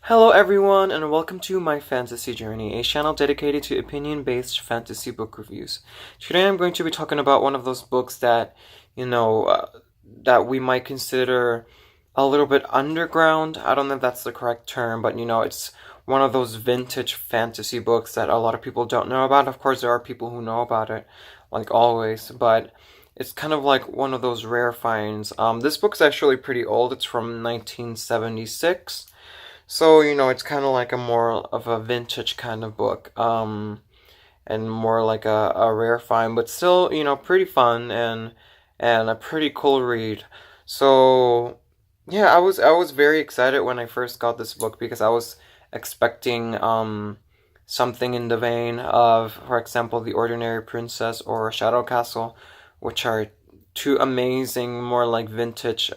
Hello everyone and welcome to my fantasy journey, a channel dedicated to opinion-based fantasy book reviews. Today I'm going to be talking about one of those books that, that we might consider a little bit underground. I don't know if that's the correct term, but it's one of those vintage fantasy books that a lot of people don't know about. Of course, there are people who know about it, like always, but it's kind of like one of those rare finds. This book's actually pretty old. It's from 1976. So, it's kind of like a more of a vintage kind of book, and more like a rare find, but still, pretty fun and a pretty cool read. So, yeah, I was very excited when I first got this book because I was expecting something in the vein of, for example, The Ordinary Princess or Shadow Castle, which are two amazing, more like vintage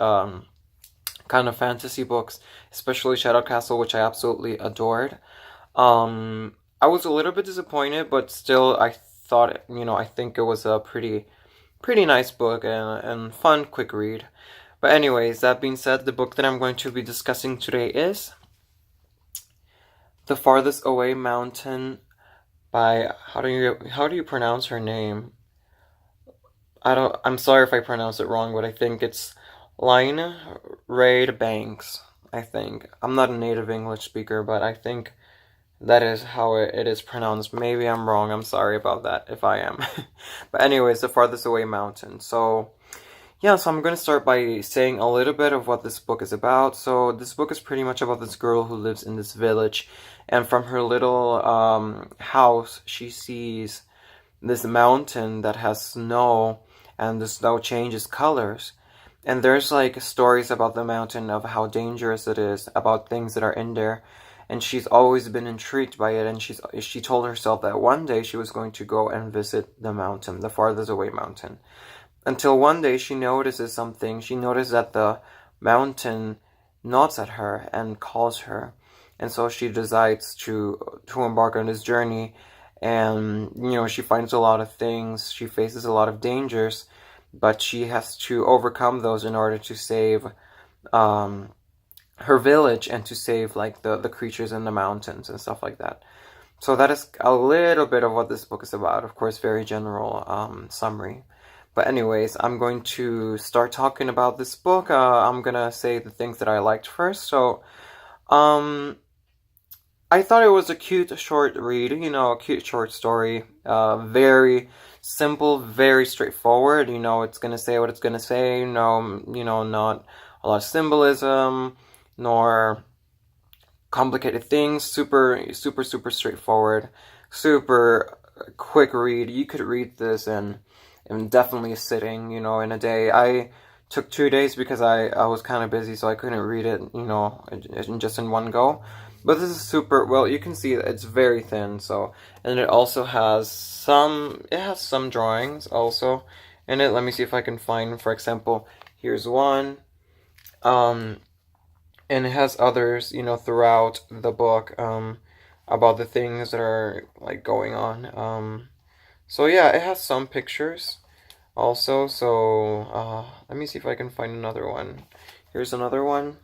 kind of fantasy books, especially Shadow Castle, which I absolutely adored. I was a little bit disappointed, but still, I thought, I think it was a pretty nice book and fun, quick read. But anyways, that being said, the book that I'm going to be discussing today is The Farthest Away Mountain by, how do you pronounce her name? I'm sorry if I pronounce it wrong, but I think it's Lynne Reid Banks, I think. I'm not a native English speaker, but I think that is how it is pronounced. Maybe I'm wrong. I'm sorry about that if I am. But anyways, The Farthest Away Mountain. So, yeah, so I'm going to start by saying a little bit of what this book is about. So, this book is pretty much about this girl who lives in this village. And from her little house, she sees this mountain that has snow, and the snow changes colors. And there's like stories about the mountain of how dangerous it is, about things that are in there. And she's always been intrigued by it, and she told herself that one day she was going to go and visit the mountain, the farthest away mountain. Until one day she notices something. She notices that the mountain nods at her and calls her. And so she decides to embark on this journey. And, she finds a lot of things. She faces a lot of dangers, but she has to overcome those in order to save her village and to save like the creatures in the mountains and stuff like that. So that is a little bit of what this book is about. Of course, very general summary. But anyways, I'm going to start talking about this book. I'm gonna say the things that I liked first. So, I thought it was a cute short read, a cute short story. Very simple, very straightforward. It's gonna say what it's gonna say. Not a lot of symbolism, nor complicated things. Super, super, super straightforward. Super quick read. You could read this in definitely a sitting, in a day. I took 2 days because I was kind of busy, so I couldn't read it, just in one go. But this is super, well, you can see that it's very thin, so, and it also has some drawings also in it. Let me see if I can find, for example, here's one, and it has others, throughout the book, about the things that are, like, going on. So yeah, it has some pictures also, so, let me see if I can find another one. Here's another one.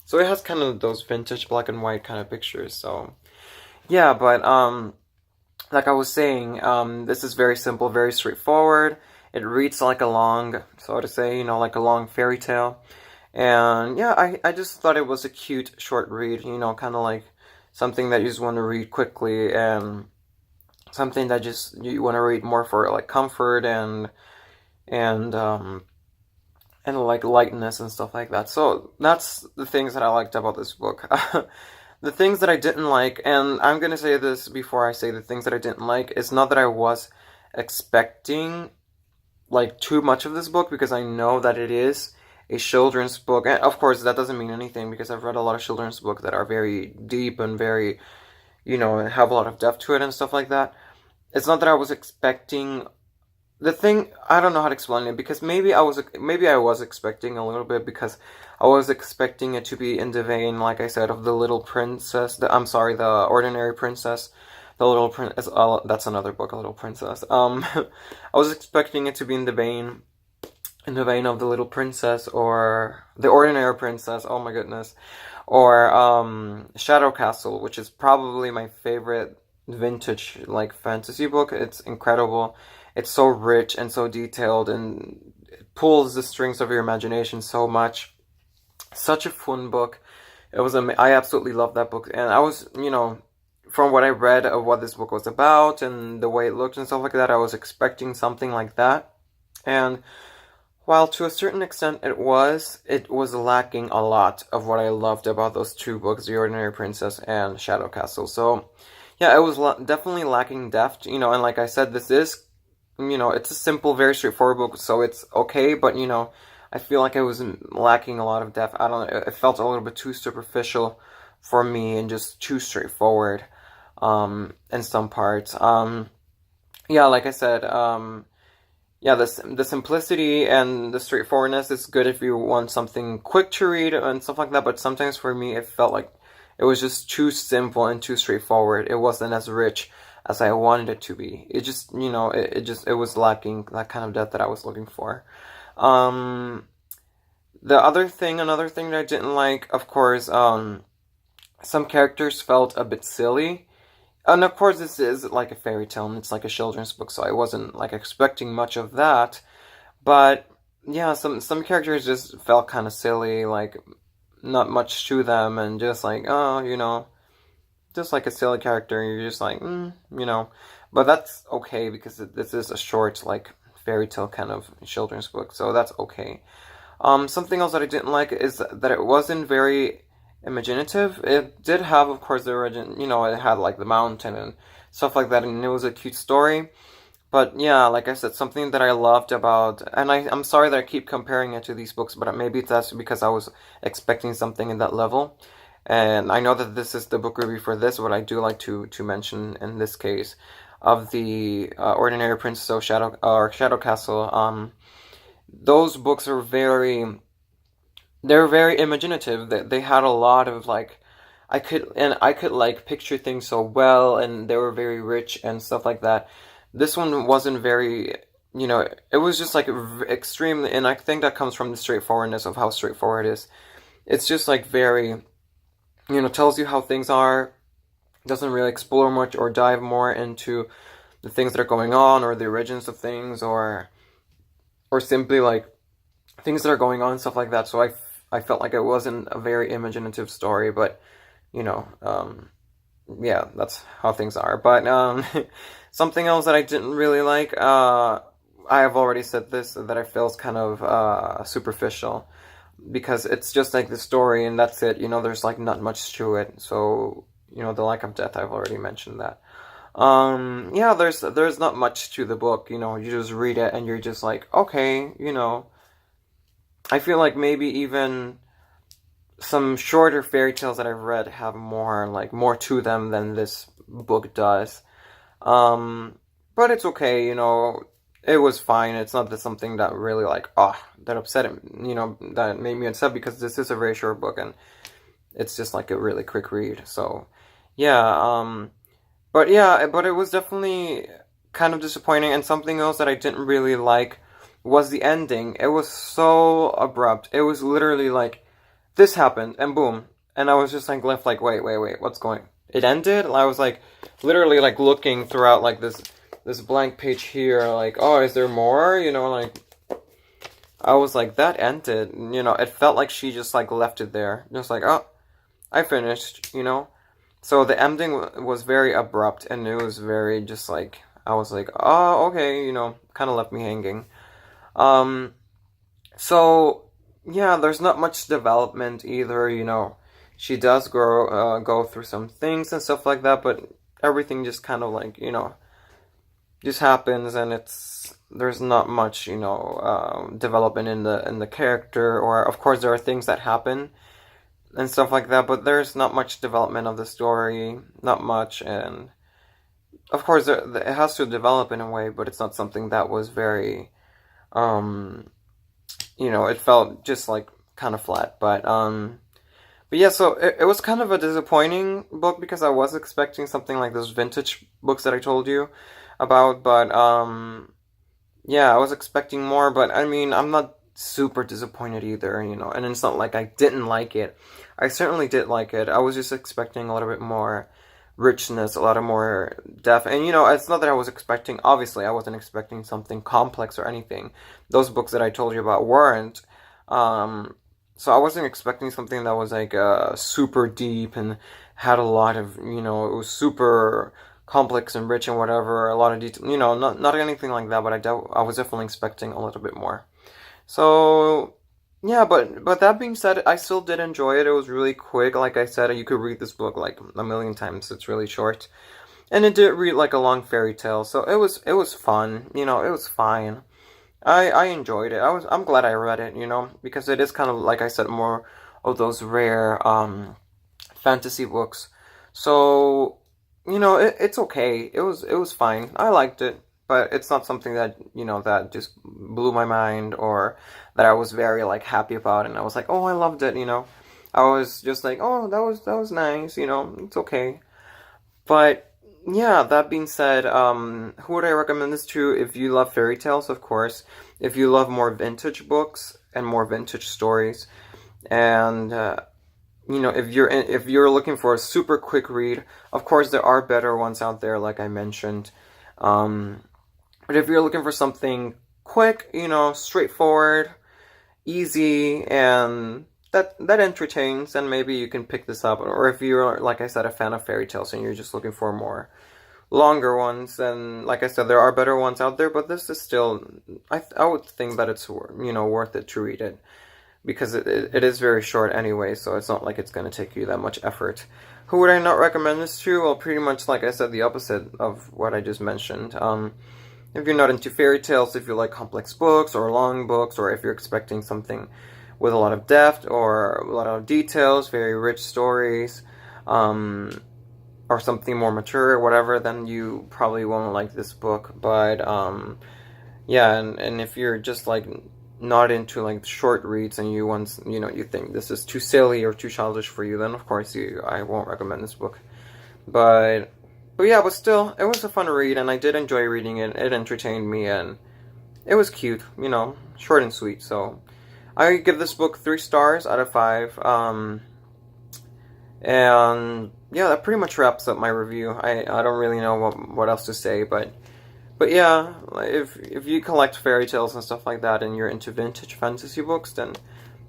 So it has kind of those vintage black and white kind of pictures, so, yeah, but, like I was saying, this is very simple, very straightforward. It reads like a long, so to say, like a long fairy tale. And, yeah, I just thought it was a cute short read, kind of like something that you just want to read quickly, and something that just you want to read more for like comfort and like lightness and stuff like that. So that's the things that I liked about this book. The things that I didn't like, and I'm gonna say this before I say the things that I didn't like, it's not that I was expecting like too much of this book, because I know that it is a children's book, and of course that doesn't mean anything because I've read a lot of children's books that are very deep and very, have a lot of depth to it and stuff like that. It's not that I was expecting the thing. I don't know how to explain it, because maybe I was expecting a little bit, because I was expecting it to be in the vein, like I said, of the Little Princess. The Ordinary Princess. The Little Princess. That's another book, A Little Princess. I was expecting it to be in the vein in the vein of The Little Princess or The Ordinary Princess, oh my goodness, or Shadow Castle, which is probably my favorite vintage like fantasy book. It's incredible. It's so rich and so detailed, and it pulls the strings of your imagination so much. Such a fun book. I absolutely loved that book, and I was, from what I read of what this book was about and the way it looked and stuff like that, I was expecting something like that. And while to a certain extent it was lacking a lot of what I loved about those two books, The Ordinary Princess and Shadow Castle. So, yeah, it was definitely lacking depth, and like I said, this is, it's a simple, very straightforward book, so it's okay, but, I feel like I was lacking a lot of depth. I don't know, it felt a little bit too superficial for me and just too straightforward, in some parts. Yeah, like I said, yeah, the simplicity and the straightforwardness is good if you want something quick to read and stuff like that, but sometimes for me it felt like it was just too simple and too straightforward. It wasn't as rich as I wanted it to be. It just, it was lacking that kind of depth that I was looking for. Another thing that I didn't like, of course, some characters felt a bit silly. And of course, this is like a fairy tale, and it's like a children's book, so I wasn't like expecting much of that. But yeah, some characters just felt kind of silly, like not much to them, and just like, oh, just like a silly character. And you're just like, But that's okay because this is a short, like fairy tale kind of children's book, so that's okay. Something else that I didn't like is that it wasn't very imaginative. It did have, of course, the origin, it had like the mountain and stuff like that, and it was a cute story. But yeah, like I said, something that I loved about, and I'm sorry that I keep comparing it to these books, but maybe that's because I was expecting something in that level. And I know that this is the book review for this, but I do like to mention in this case of the Ordinary Princess of Shadow Castle. Those books are they're very imaginative. They had a lot of like, I could like picture things so well, and they were very rich and stuff like that. This one wasn't very, it was just like extremely, and I think that comes from the straightforwardness of how straightforward it is. It's just like very, tells you how things are, doesn't really explore much or dive more into the things that are going on or the origins of things or simply like things that are going on and stuff like that. So I felt like it wasn't a very imaginative story, but yeah, that's how things are. But something else that I didn't really like, I have already said this, that I feel is kind of superficial, because it's just like the story and that's it. There's like not much to it. So the lack of depth, I've already mentioned that. Yeah, there's not much to the book. You just read it and you're just like, okay, I feel like maybe even some shorter fairy tales that I've read have more to them than this book does. But it's okay, it was fine. It's not something that really that upset him, that made me upset, because this is a very short book and it's just like a really quick read. So yeah, but it was definitely kind of disappointing. And something else that I didn't really like was the ending. It was so abrupt. It was literally like, this happened, and boom. And I was just like left like, wait, what's going? It ended? I was like, literally like looking throughout like this blank page here, like, oh, is there more? Like, I was like, that ended. It felt like she just like left it there. Just like, oh, I finished, So the ending was very abrupt, and it was very just like, I was like, oh, okay, kind of left me hanging. So yeah, there's not much development either. She does go through some things and stuff like that, but everything just kind of like, just happens, and there's not much, development in the character, or of course there are things that happen and stuff like that, but there's not much development of the story, not much. And of course it has to develop in a way, but it's not something that was very, it felt just like kind of flat. But yeah, so it was kind of a disappointing book, because I was expecting something like those vintage books that I told you about. But yeah, I was expecting more. But I mean, I'm not super disappointed either, you know. And it's not like I didn't like it. I certainly did like it. I was just expecting a little bit more richness, a lot of more depth. And, you know, it's not that I was expecting, obviously, I wasn't expecting something complex or anything. Those books that I told you about weren't. So I wasn't expecting something that was like super deep and had a lot of, you know, it was super complex and rich and whatever, a lot of detail, you know, not anything like that, but I was definitely expecting a little bit more. So yeah, but that being said, I still did enjoy it. It was really quick. Like I said, you could read this book like a million times. It's really short. And it did read like a long fairy tale, so it was fun, you know, it was fine. I enjoyed it. I'm glad I read it, you know, because it is kind of like I said, more of those rare fantasy books. So, you know, it's okay. It was fine. I liked it, but it's not something that, you know, that just blew my mind or that I was very like happy about and I was like, "Oh, I loved it," you know. I was just like, "Oh, that was nice," you know. It's okay. But yeah, that being said, who would I recommend this to? If you love fairy tales, of course. If you love more vintage books and more vintage stories, and you know, if you're looking for a super quick read, of course there are better ones out there, like I mentioned. Um, but if you're looking for something quick, you know, straightforward, easy, and that entertains, then maybe you can pick this up. Or if you're, like I said, a fan of fairy tales and you're just looking for more longer ones, then like I said, there are better ones out there. But this is still, I would think that it's, you know, worth it to read it because it is very short anyway. So it's not like it's going to take you that much effort. Who would I not recommend this to? Well, pretty much like I said, the opposite of what I just mentioned. If you're not into fairy tales, if you like complex books or long books, or if you're expecting something with a lot of depth or a lot of details, very rich stories, or something more mature or whatever, then you probably won't like this book. But yeah, and if you're just like not into like short reads and you want, you know, you think this is too silly or too childish for you, then of course I won't recommend this book. But yeah, but still, it was a fun read, and I did enjoy reading it. It entertained me, and it was cute, you know, short and sweet. So I give this book 3 stars out of 5. And yeah, that pretty much wraps up my review. I don't really know what else to say, but yeah, if you collect fairy tales and stuff like that, and you're into vintage fantasy books, then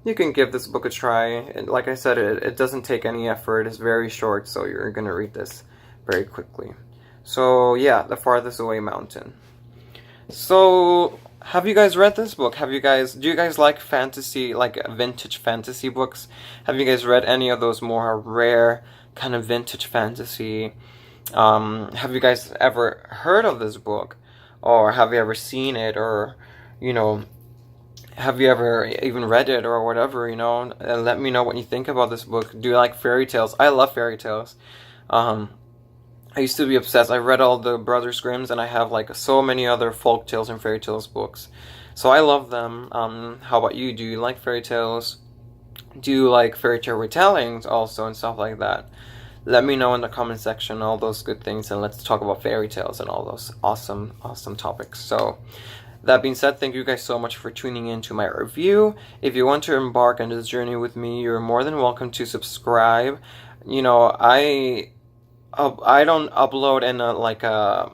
you can give this book a try. And like I said, it doesn't take any effort. It's very short, so you're gonna read this very quickly. So yeah, The Farthest Away Mountain. So have you guys read this book? Do you guys like fantasy, like vintage fantasy books? Have you guys read any of those more rare kind of vintage fantasy? Have you guys ever heard of this book? Or have you ever seen it? Or, you know, have you ever even read it or whatever, you know? And let me know what you think about this book. Do you like fairy tales? I love fairy tales. I used to be obsessed. I read all the Brothers Grimm's, and I have like so many other folk tales and fairy tales books. So I love them. How about you? Do you like fairy tales? Do you like fairy tale retellings also and stuff like that? Let me know in the comment section all those good things, and let's talk about fairy tales and all those awesome topics. So that being said, thank you guys so much for tuning in to my review. If you want to embark on this journey with me, you're more than welcome to subscribe. You know, I don't upload in like a,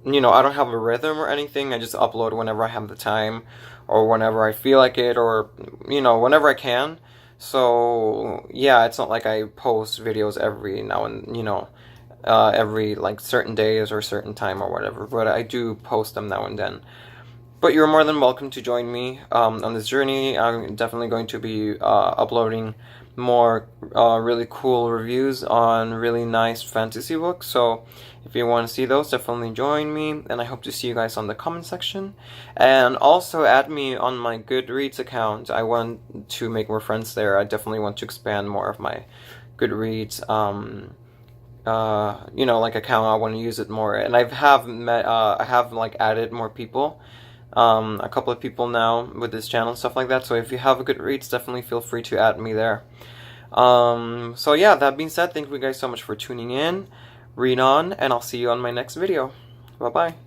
you know, I don't have a rhythm or anything. I just upload whenever I have the time or whenever I feel like it, or, you know, whenever I can. So yeah, it's not like I post videos every now and, you know, every like certain days or certain time or whatever, but I do post them now and then. But you're more than welcome to join me on this journey. I'm definitely going to be uploading more really cool reviews on really nice fantasy books. So if you want to see those, definitely join me. And I hope to see you guys on the comment section. And also add me on my GOODREADS account. I want to make more friends there. I definitely want to expand more of my GOODREADS you know, like account. I want to use it more. And I have like added more people. A couple of people now with this channel and stuff like that. So if you have a GOODREADS, definitely feel free to add me there. So yeah, that being said, thank you guys so much for tuning in. Read on, and I'll see you on my next video. Bye bye.